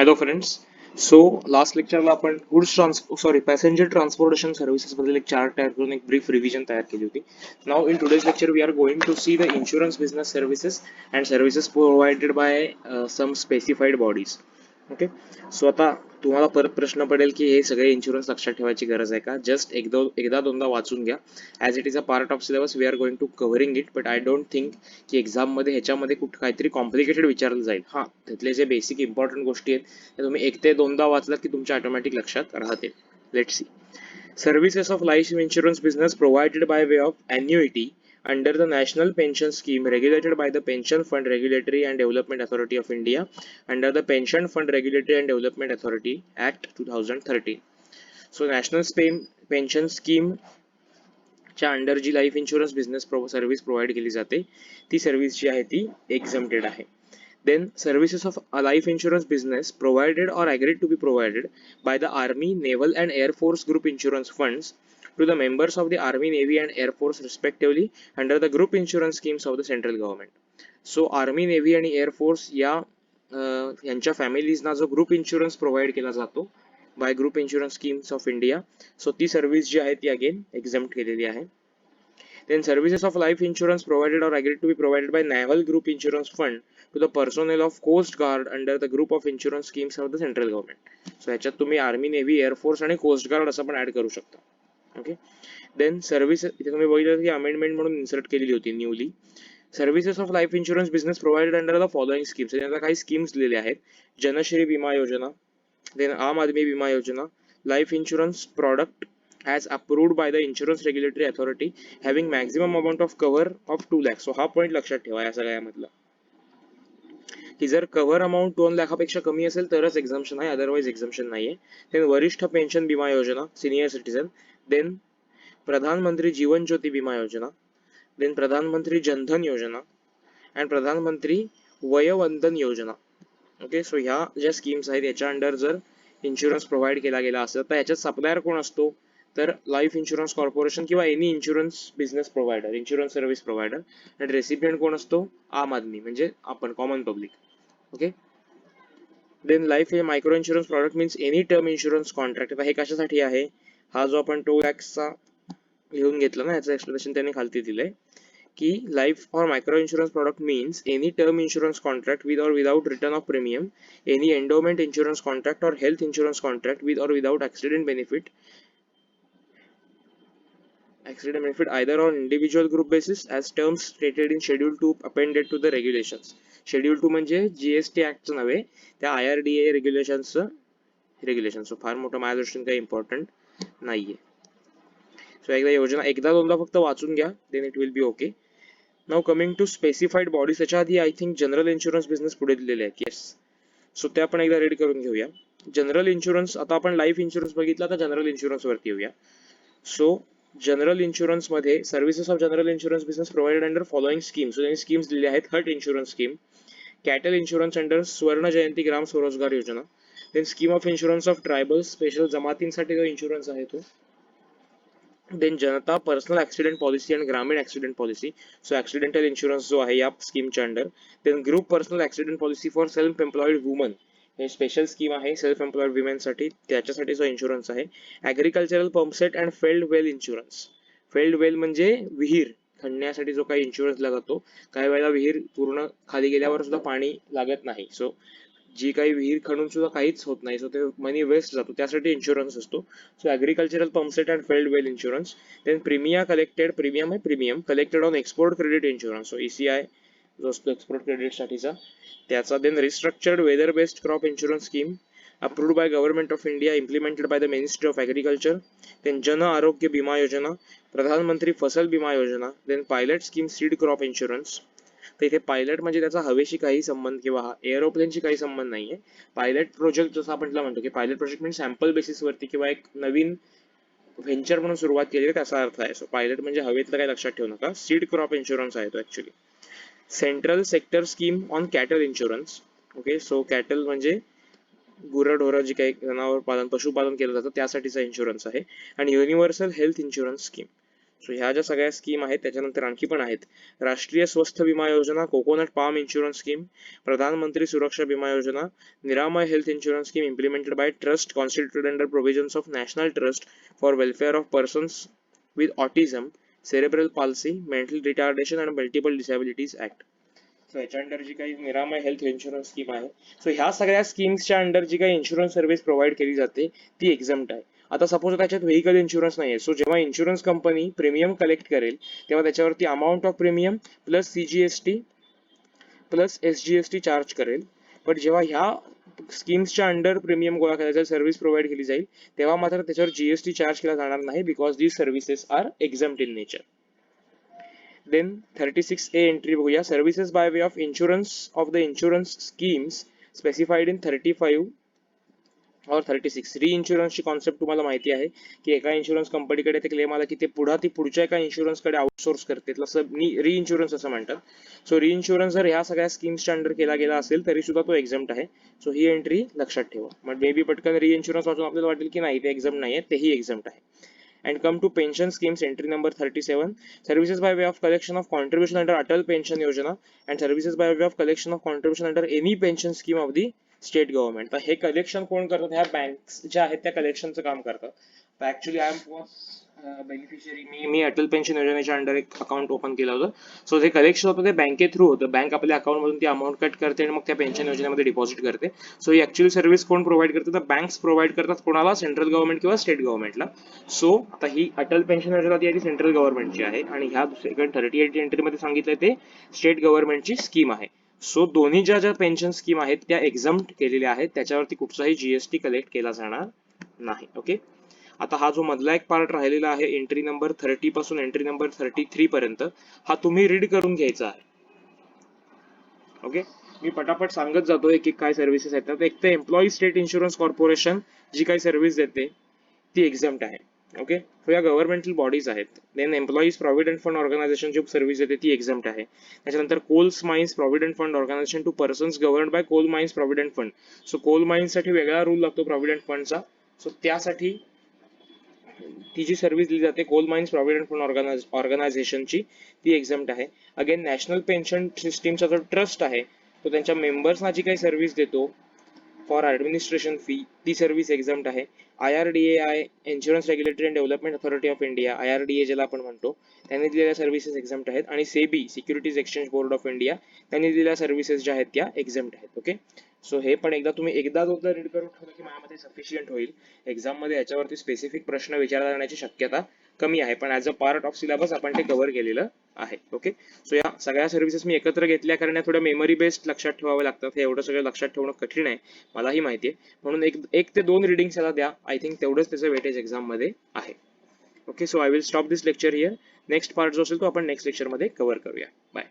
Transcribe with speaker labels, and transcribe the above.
Speaker 1: Hello friends. So last लेक्चरला आपण passenger transportation services बद्दल एक चार्ट तयार करून एक ब्रीफ रिव्हिजन तयार केली होती. Now in today's lecture we are going to see the insurance business services and services provided by some specified bodies. Okay. So आता तुम्हाला परत प्रश्न पडेल की हे सगळे इन्शुरन्स लक्षात ठेवायची गरज आहे का? जस्ट एकदा दोनदा वाचून घ्या. As it is a part of syllabus we are going to covering it, but I don't think की एक्झाममध्ये ह्याच्यामध्ये काहीतरी कॉम्प्लिकेटेड विचारलं जाईल. हां, त्यातले जे बेसिक इम्पॉर्टंट गोष्टी आहेत त्या तुम्ही एक ते दोनदा वाचलात की तुमच्या ऑटोमॅटिक लक्षात राहतील. Let's see. Services of life insurance business provided by way of annuity under the National Pension Scheme regulated by the Pension Fund Regulatory and Development Authority of India under the Pension Fund Regulatory and Development Authority Act 2013. So National Pension Scheme च्या under जी life insurance business service provide केली जाते ती service जी आहे ती exempted आहे. Then services of a life insurance business provided or agreed to be provided by the Army, Naval and Air Force Group Insurance Funds to the members of the Army, Navy and Air Force respectively under the group insurance schemes of the central government. So Army, Navy आणि Air Force यांच्या फॅमिलीजना जो group insurance provide केला जातो bye group insurance schemes of India, so ती service जी आहे ती again एक्झम्प्ट केलेली आहे. Then services of life insurance provided or agreed to be provided by Naval Group Insurance Fund to the personnel of Coast Guard under the group of insurance schemes of the central government. So ह्याच्यात तुम्ही army, navy, air force आणि coast guard असं पण add करू शकता. Okay. Then service इथे तुम्ही बघितलं की अमेंडमेंट म्हणून इन्सर्ट केलेली होती newly. Services of life insurance business provided under the following schemes. त्याला काही स्कीम्स दिलेले आहेत. जनश्री विमा योजना, देन आम आदमी विमा योजना, life insurance product as approved by the insurance regulatory authority having maximum amount of cover of 2 lakhs. So हा point लक्षात ठेवा या सगळ्यामधला की जर कव्हर अमाऊंट 2 लाखापेक्षा कमी असेल तरच एक्झम्पशन आहे, अदरवाइज एक्झम्पशन नाहीये. देन वरिष्ठ पेन्शन विमा योजना सिनियर सिटीजन, देन प्रधानमंत्री जीवन ज्योती विमा योजना, देन प्रधानमंत्री जनधन योजना अँड प्रधानमंत्री वयोवंदन योजना. ओके. सो ह्या ज्या स्कीम्स आहेत याच्या अंडर जर इन्शुरन्स प्रोव्हाइड केला गेला असेल तर याच्यात सप्लायर कोण असतो तर लाईफ इन्शुरन्स कॉर्पोरेशन किंवा any insurance business provider, insurance service provider. आणि रेसिपियंट कोण असतो? आम आदमी म्हणजे आपण, common public. Okay. Then life हे micro insurance product means any term insurance contract. आता हे कशासाठी आहे? हा जो आपण 2 lakhsचा घेऊन घेतला ना, याचं एक्सप्लेनेशन त्यांनी खालती दिलंय की life or micro insurance product means any term insurance contract with or without return of premium, any endowment insurance contract or health insurance contract with or without accident benefit either on individual group basis as terms stated in schedule 2 appended to the regulations. Schedule 2 म्हणजे GST ऍक्टचं नव्हे, त्या IRDA regulations. फार मोठं माझ्या दृष्टीने काही important नाहीये. So एकदा दोनदा फक्त वाचून घ्या, then it will be okay. Now coming to specified bodies. त्याच्या आधी I think general insurance business पुढे दिलेले आहेत. येस. सो ते आपण एकदा रीड करून घेऊया. जनरल इन्शुरन्स, आता आपण लाईफ इन्शुरन्स बघितला, तर जनरल इन्शुरन्स वरती येऊया. सो जनरल इन्शुरन्स मध्ये services of general insurance business provided under following schemes. त्यांनी स्कीम्स दिले आहेत. Hut insurance scheme, cattle insurance under Swarna Jayanti Gram Swarozgar Yojana, then scheme of insurance of tribal special जमातींसाठी जो इन्शुरन्स आहे तो, then Janata personal accident policy आणि Gramin accident policy. So accidental insurance जो आहे या स्कीमच्या under, then group personal accident policy for self employed woman, हे स्पेशल स्कीम आहे सेल्फ एम्प्लॉइड विमेनसाठी, त्याच्यासाठी जो इन्शुरन्स आहे. Agricultural pumpset and failed well insurance. Failed well म्हणजे विहीर खणण्यासाठी जो काही इन्शुरन्स लागतो. काही वेळेला विहीर पूर्ण खाली गेल्यावर सुद्धा पाणी लागत नाही, सो जी काही विहीर खणून सुद्धा काहीच होत नाही, सो ते मनी वेस्ट जातो, त्यासाठी इन्शुरन्स असतो. So agricultural pumpset and failed well insurance. Then premium collected on export credit insurance. So ECI जो असतो एक्सपोर्ट क्रेडिट साठीचा त्याचा. Then restructured weather based crop insurance scheme approved by Government of India, implemented by the Ministry of Agriculture. Then Jan Arogya विमा योजना, प्रधानमंत्री Fasal Vima Yojana, then pilot scheme seed crop insurance. तर इथे pilot म्हणजे त्याचा हवेशी काही संबंध किंवा एरोप्लेनशी काही संबंध नाहीये. पायलट प्रोजेक्ट जसं आपण म्हणतो की पायलट प्रोजेक्ट म्हणजे सॅम्पल बेसिस वरती किंवा एक नवीन व्हेंचर म्हणून सुरुवात केली त्याचा अर्थ आहे. सो पायलट म्हणजे हवेतलं काही लक्षात ठेवू नका. सीड क्रॉप इन्शुरन्स आहे तो actually. Central sector scheme on cattle insurance. Okay. So cattle म्हणजे गुरंढोरं जी काही जनावर पालन पशुपालन केलं जातं त्यासाठीचा इन्शुरन्स आहे. आणि universal health insurance scheme. So ह्या ज्या सगळ्या स्कीम आहेत त्याच्यानंतर आणखी पण आहेत राष्ट्रीय स्वस्थ विमा योजना, कोकोनट पाम इन्शुरन्स स्कीम, प्रधानमंत्री सुरक्षा Vima Yojana, Niramaya health insurance scheme implemented by trust constituted under provisions of national trust for welfare of persons with autism, cerebral palsy, mental retardation and multiple disabilities act. So याच्या under जी काही Niramaya health insurance scheme आहे, so ह्या सगळ्या स्कीम्सच्या under जी काही insurance service provide केली जाते ती एक्झम्प्ट आहे. आता सपोज त्याच्यात व्हेकल इन्शुरन्स नाही आहे, सो जेव्हा इन्शुरन्स कंपनी प्रीमियम कलेक्ट करेल तेव्हा त्याच्यावरती amount of premium plus CGST plus SGST charge करेल. पण जेव्हा ह्या स्कीम्सच्या अंडर प्रीमियम गोळा करायचा सर्व्हिस प्रोव्हाइड केली जाईल तेव्हा मात्र त्याच्यावर GST चार्ज केला जाणार नाही, because these services are exempt in nature. Then 36A entry बघूया, services by way of insurance of the insurance schemes specified in 35 or 36. री इन्शुरन्सची कॉन्सेप्ट तुम्हाला माहिती आहे की एका इन्शुरन्स कंपनीकडे ते क्लेम आला की ते ती पुढच्या एका इन्शुरन्सकडे आउटसोर्स करते, री इन्शुरन्स असं म्हणतात. सो री इन्शुरन्स जर ह्या सगळ्या स्कीम्सच्या अंडर केला गेला असेल तरी सुद्धा तो एक्झम्प्ट आहे. सो ही एंट्री लक्षात ठेवा. मग मे बी पटकन री इन्शुरन्स वाचून आपल्याला वाटेल की नाही ते एक्झम्प्ट नाही आहे, तेही एक्झम्प्ट आहे. And come to pension schemes, entry number 37, services by way of collection of contribution under Atal Pension Yojana and services by way of collection of contribution under any pension scheme of the state government. तर हे collection कोण करतात, ह्या banks ज्या आहेत त्या कलेक्शनचं काम करतात. तर ऍक्च्युली आय एम बेनिफिशियरी, मी अटल पेन्शन योजनेच्या अंडर एक अकाउंट ओपन केलं होतं. सो जे कलेक्शन होतं ते बँके थ्रू होतं. बँक आपल्या अकाउंट मधून ती अमाऊंट कट करते आणि मग त्या पेन्शन योजनेमध्ये डिपॉझिट करते. सो ही ऍक्च्युअली सर्व्हिस कोण प्रोव्हाइड करते, तर बँक्स प्रोव्हाइड करतात. कोणाला, सेंट्रल गव्हर्नमेंट किंवा स्टेट गव्हर्नमेंटला. सो आता ही अटल पेन्शन योजना ती आहे सेंट्रल गव्हर्नमेंटची आहे आणि ह्या सेकंड 38 एंट्री मध्ये सांगितलंय ते स्टेट गव्हर्नमेंटची स्कीम आहे. सो दोन्ही ज्या पेन्शन स्कीम आहेत त्या एक्झम्प्ट केलेल्या आहेत, त्याच्यावरती कुठचाही GST कलेक्ट केला जाणार नाही. ओके, आता हा जो मधला एक पार्ट राहिलेला आहे एंट्री नंबर 30 पासून एंट्री नंबर 33 पर्यंत, हा तुम्ही रीड करून घ्यायचा आहे. ओके, मी पटापट सांगत जातोय की काय सर्व्हिसेस आहेत. तर एक तर एम्प्लॉई स्टेट इन्शुरन्स कॉर्पोरेशन जी काही सर्व्हिस देते ती एक्झम्प्ट आहे. ओके, सो या गव्हर्नमेंटल बॉडीज आहेत. Then employees provident fund organisation जी सर्व्हिस देते ती एक्झम्प्ट आहे. त्याच्यानंतर coals mines provident fund organisation to persons governed by coal mines provident fund. So coal mines साठी वेगळा रूल लागतो प्रॉव्हिडंट फंडचा. सो त्यासाठी ती जी सर्व्हिस दिली जाते कोल माइन्स प्रॉव्हिडंट फंड ऑर्गनायझेशनची ती एक्झम्प्ट आहे. अगेन नॅशनल पेन्शन सिस्टीमचा जो ट्रस्ट आहे तो त्यांच्या मेंबर्सना जी काही सर्व्हिस देतो फॉर ऍडमिनिस्ट्रेशन फी, ती सर्व्हिस एक्झम्प्ट आहे. IRDAI insurance regulatory and development authority of India, IRDA ज्याला आपण म्हणतो, त्यांनी दिलेल्या सर्व्हिसेस एक्झम्प्ट आहेत. आणि SEBI securities exchange board of India त्यांनी दिलेल्या सर्व्हिसेस ज्या आहेत त्या एक्झम्प्ट आहेत. ओके, सो हे पण एकदा तुम्ही एकदा रीड करून ठेवलं की माझ्यामध्ये सफिशियंट होईल. एक्झाम मध्ये याच्यावरती स्पेसिफिक प्रश्न विचारला जाण्याची शक्यता कमी आहे, पण as a part of syllabus आपण ते कव्हर केलेलं आहे. ओके, सो या सगळ्या सर्व्हिसेस मी एकत्र घेतल्या कारण या थोड्या मेमरी बेस्ड लक्षात ठेवावे लागतात. हे एवढं सगळं लक्षात ठेवणं कठीण आहे, मलाही माहिती आहे. म्हणून एक ते दोन रिडिंग्स याला द्या. आय थिंक तेवढंच त्याचं वेटेज एक्झाम मध्ये आहे. Okay, so I will stop this lecture here. Next part जो असेल तो आपण नेक्स्ट लेक्चर मध्ये कव्हर करूया. बाय.